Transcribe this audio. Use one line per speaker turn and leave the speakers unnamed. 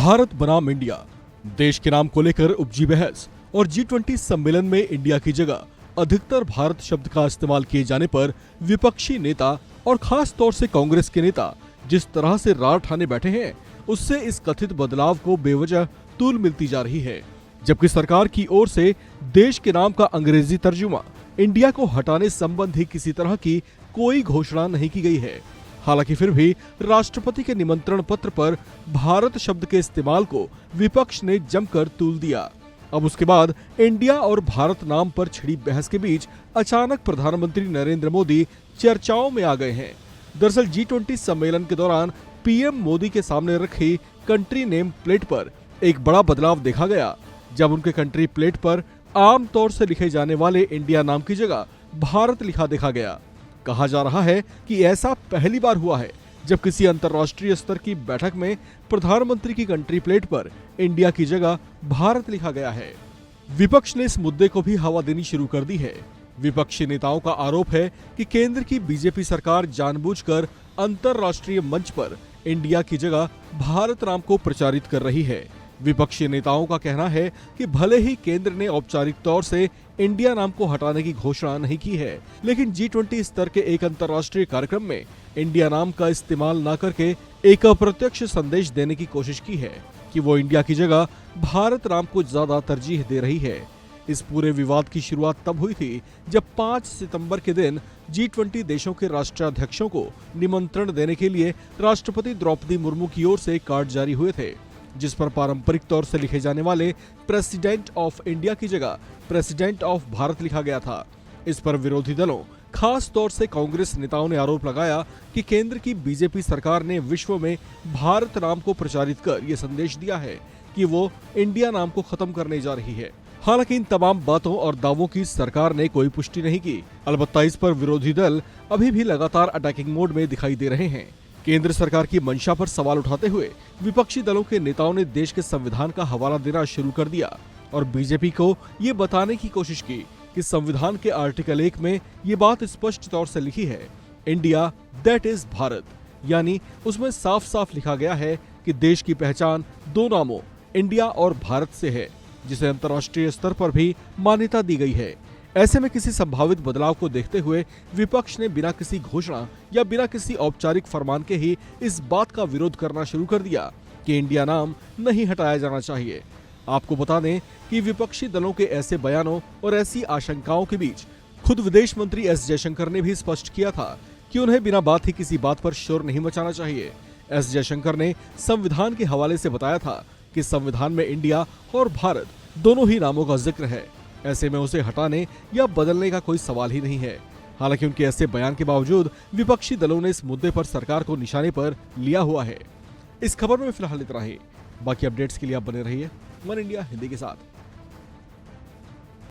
भारत बनाम इंडिया, देश के नाम को लेकर उपजी बहस और G20 सम्मेलन में इंडिया की जगह अधिकतर भारत शब्द का इस्तेमाल किए जाने पर विपक्षी नेता और खास तौर से कांग्रेस के नेता जिस तरह से रार ठाने बैठे हैं, उससे इस कथित बदलाव को बेवजह तूल मिलती जा रही है। जबकि सरकार की ओर से देश के नाम का अंग्रेजी तर्जुमा इंडिया को हटाने संबंधी किसी तरह की कोई घोषणा नहीं की गई है। हालांकि फिर भी राष्ट्रपति के निमंत्रण पत्र पर भारत शब्द के इस्तेमाल को विपक्ष ने जमकर तूल दिया। अब उसके बाद इंडिया और भारत नाम पर छिड़ी बहस के बीच अचानक प्रधानमंत्री नरेंद्र मोदी चर्चाओं में आ गए हैं। दरअसल G20 सम्मेलन के दौरान पीएम मोदी के सामने रखी कंट्री नेम प्लेट पर एक बड़ा बदलाव देखा गया, जब उनके कंट्री प्लेट पर आम तौर से लिखे जाने वाले इंडिया नाम की जगह भारत लिखा देखा गया। कहा जा रहा है कि ऐसा पहली बार हुआ है जब किसी अंतर्राष्ट्रीय स्तर की बैठक में प्रधानमंत्री की कंट्री प्लेट पर इंडिया की जगह भारत लिखा गया है। विपक्ष ने इस मुद्दे को भी हवा देनी शुरू कर दी है। विपक्षी नेताओं का आरोप है कि केंद्र की बीजेपी सरकार जानबूझकर अंतर्राष्ट्रीय मंच पर इंडिया की जगह भारत नाम को प्रचारित कर रही है। विपक्षी नेताओं का कहना है कि भले ही केंद्र ने औपचारिक तौर से इंडिया नाम को हटाने की घोषणा नहीं की है, लेकिन G20 स्तर के एक अंतर्राष्ट्रीय कार्यक्रम में इंडिया नाम का इस्तेमाल न करके एक अप्रत्यक्ष संदेश देने की कोशिश की है कि वो इंडिया की जगह भारत नाम को ज्यादा तरजीह दे रही है। इस पूरे विवाद की शुरुआत तब हुई थी जब 5 सितंबर के दिन G20 देशों के राष्ट्राध्यक्षों को निमंत्रण देने के लिए राष्ट्रपति द्रौपदी मुर्मू की ओर से कार्ड जारी हुए थे, जिस पर पारंपरिक तौर से लिखे जाने वाले प्रेसिडेंट ऑफ इंडिया की जगह प्रेसिडेंट ऑफ भारत लिखा गया था। इस पर विरोधी दलों, खास तौर से कांग्रेस नेताओं ने आरोप लगाया कि केंद्र की बीजेपी सरकार ने विश्व में भारत नाम को प्रचारित कर यह संदेश दिया है कि वो इंडिया नाम को खत्म करने जा रही है। हालांकि इन तमाम बातों और दावों की सरकार ने कोई पुष्टि नहीं की। अलबत्ता इस पर विरोधी दल अभी भी लगातार अटैकिंग मोड में दिखाई दे रहे हैं। केंद्र सरकार की मंशा पर सवाल उठाते हुए विपक्षी दलों के नेताओं ने देश के संविधान का हवाला देना शुरू कर दिया और बीजेपी को ये बताने की कोशिश की कि संविधान के आर्टिकल 1 में ये बात स्पष्ट तौर से लिखी है, इंडिया दैट इज भारत, यानी उसमें साफ साफ लिखा गया है कि देश की पहचान दो नामों इंडिया और भारत से है, जिसे अंतर्राष्ट्रीय स्तर पर भी मान्यता दी गई है। ऐसे में किसी संभावित बदलाव को देखते हुए विपक्ष ने बिना किसी घोषणा या बिना किसी औपचारिक फरमान के ही इस बात का विरोध करना शुरू कर दिया कि इंडिया नाम नहीं हटाया जाना चाहिए। आपको बता दें कि विपक्षी दलों के ऐसे बयानों और ऐसी आशंकाओं के बीच खुद विदेश मंत्री एस जयशंकर ने भी स्पष्ट किया था कि उन्हें बिना बात ही किसी बात पर शोर नहीं मचाना चाहिए। एस जयशंकर ने संविधान के हवाले से बताया था कि संविधान में इंडिया और भारत दोनों ही नामों का जिक्र है, ऐसे में उसे हटाने या बदलने का कोई सवाल ही नहीं है। हालांकि उनके ऐसे बयान के बावजूद विपक्षी दलों ने इस मुद्दे पर सरकार को निशाने पर लिया हुआ है। इस खबर में फिलहाल इतना ही। बाकी अपडेट्स के लिए आप बने रहिए वन इंडिया हिंदी के साथ।